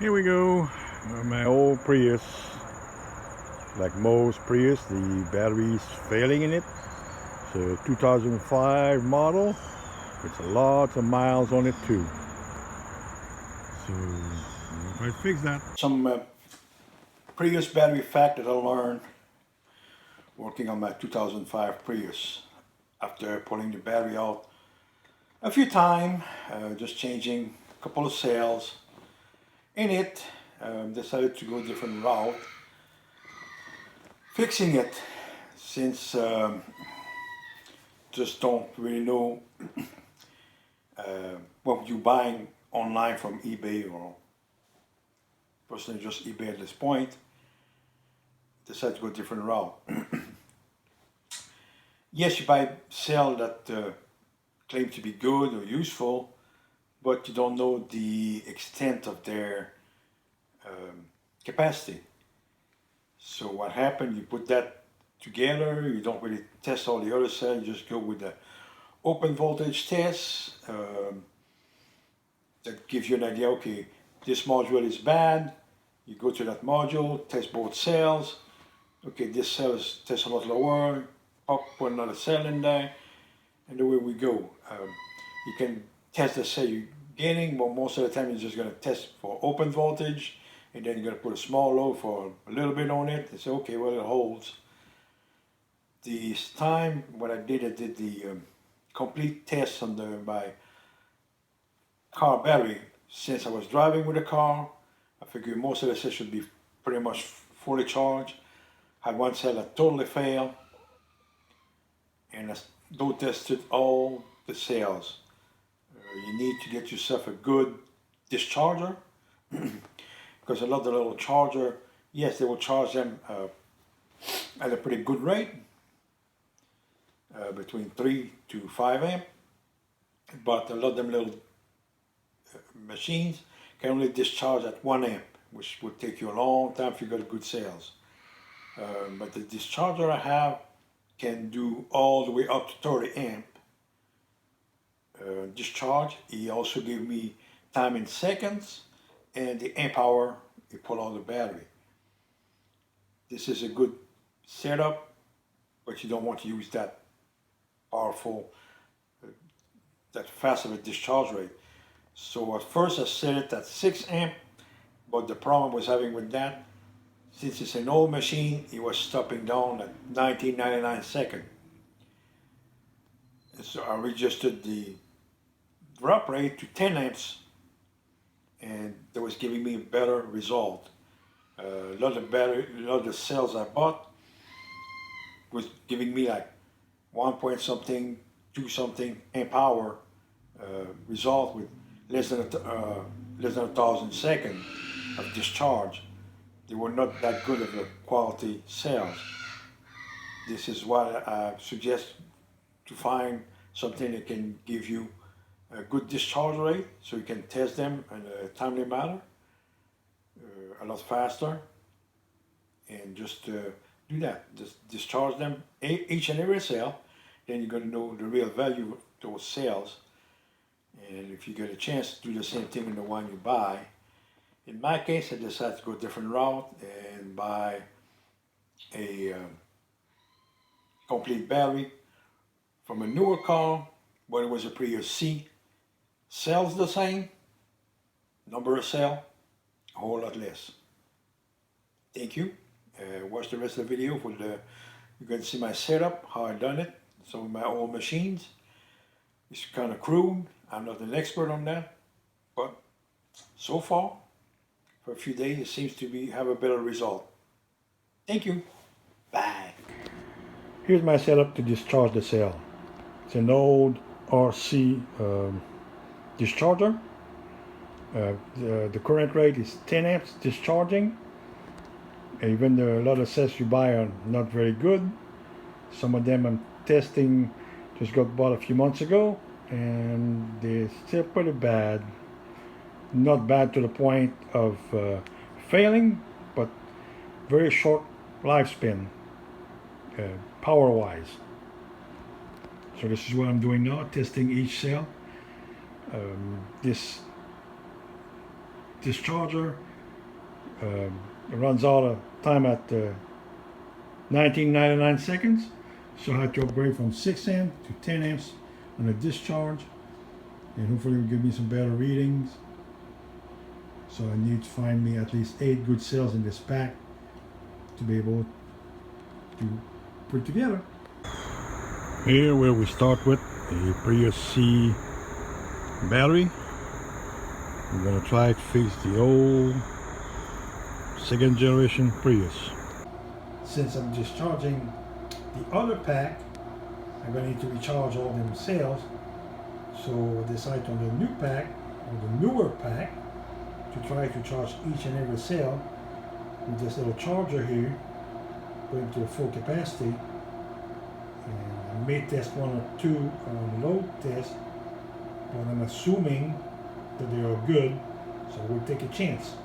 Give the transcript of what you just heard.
Here we go. My old Prius. Like most Prius, the battery's failing in it. It's a 2005 model with lots of miles on it too. So I'll try to fix that. Some Prius battery fact that I learned working on my 2005 Prius after pulling the battery out a few times, just changing a couple of cells in it. Decided to go a different route, fixing it, since just don't really know what you're buying online from eBay, or personally just eBay at this point. Decided to go a different route. Yes, you buy cells that claim to be good or useful, but you don't know the extent of their capacity. So what happened, you put that together, you don't really test all the other cells, you just go with the open voltage test. That gives you an idea, okay, this module is bad, you go to that module, test both cells, okay, this cell is test a lot lower, put another cell in there, and away we go. You can test the cell you're getting, but most of the time you're just going to test for open voltage, and then you're going to put a small load for a little bit on it, and say, okay, well, it holds. This time, what I did the complete test on my car battery. Since I was driving with the car, I figured most of the cells should be pretty much fully charged. Had one cell that totally failed, and I load tested all the cells. You need to get yourself a good discharger, because a lot of the little charger, yes, they will charge them at a pretty good rate, between 3 to 5 amp, but a lot of them little machines can only discharge at 1 amp, which would take you a long time if you got good cells. But the discharger I have can do all the way up to 30 amp discharge. He also gave me time in seconds and the amp hour he pull out the battery. This is a good setup, but you don't want to use that powerful, that fast of a discharge rate. So at first I set it at 6 amp, but the problem I was having with that, since it's an old machine, it was stopping down at 1999 seconds. And so I readjusted the drop rate to 10 amps, and that was giving me a better result. A lot of the cells I bought was giving me like 1 point something, 2 something amp hour result with less than 1,000 seconds of discharge. They were not that good of a quality cells. This is why I suggest to find something that can give you a good discharge rate, so you can test them in a timely manner, a lot faster, and just do that. Just discharge them, each and every cell, then you're going to know the real value of those cells. And if you get a chance to do the same thing in the one you buy, in my case I decided to go a different route and buy a complete battery from a newer car, but it was a Prius C. Cells the same, number of cell, a whole lot less. Thank you. Watch the rest of the video for you're going to see my setup, how I done it, some of my old machines. It's kind of crude. I'm not an expert on that, but so far, for a few days, it seems to have a better result. Thank you. Bye. Here's my setup to discharge the cell. It's an old RC discharger. The current rate is 10 amps discharging. Even a lot of cells you buy are not very good. Some of them I'm testing, just got bought a few months ago, and they're still pretty bad. Not bad to the point of failing, but very short lifespan, power-wise. So this is what I'm doing now, testing each cell. This discharger It runs out of time at 1999 seconds. So I had to upgrade from 6 amp to 10 amps on a discharge, and hopefully it will give me some better readings. So I need to find me at least 8 good cells in this pack to be able to put it together. Here where we start with a Prius C battery. We're going to try to fix the old 2nd generation Prius. Since I'm discharging the other pack, I'm going to need to recharge all them cells. So I decided on the new pack, or the newer pack, to try to charge each and every cell with this little charger here, going to full capacity. And I may test 1 or 2 on load test, but I'm assuming that they are good, so we'll take a chance.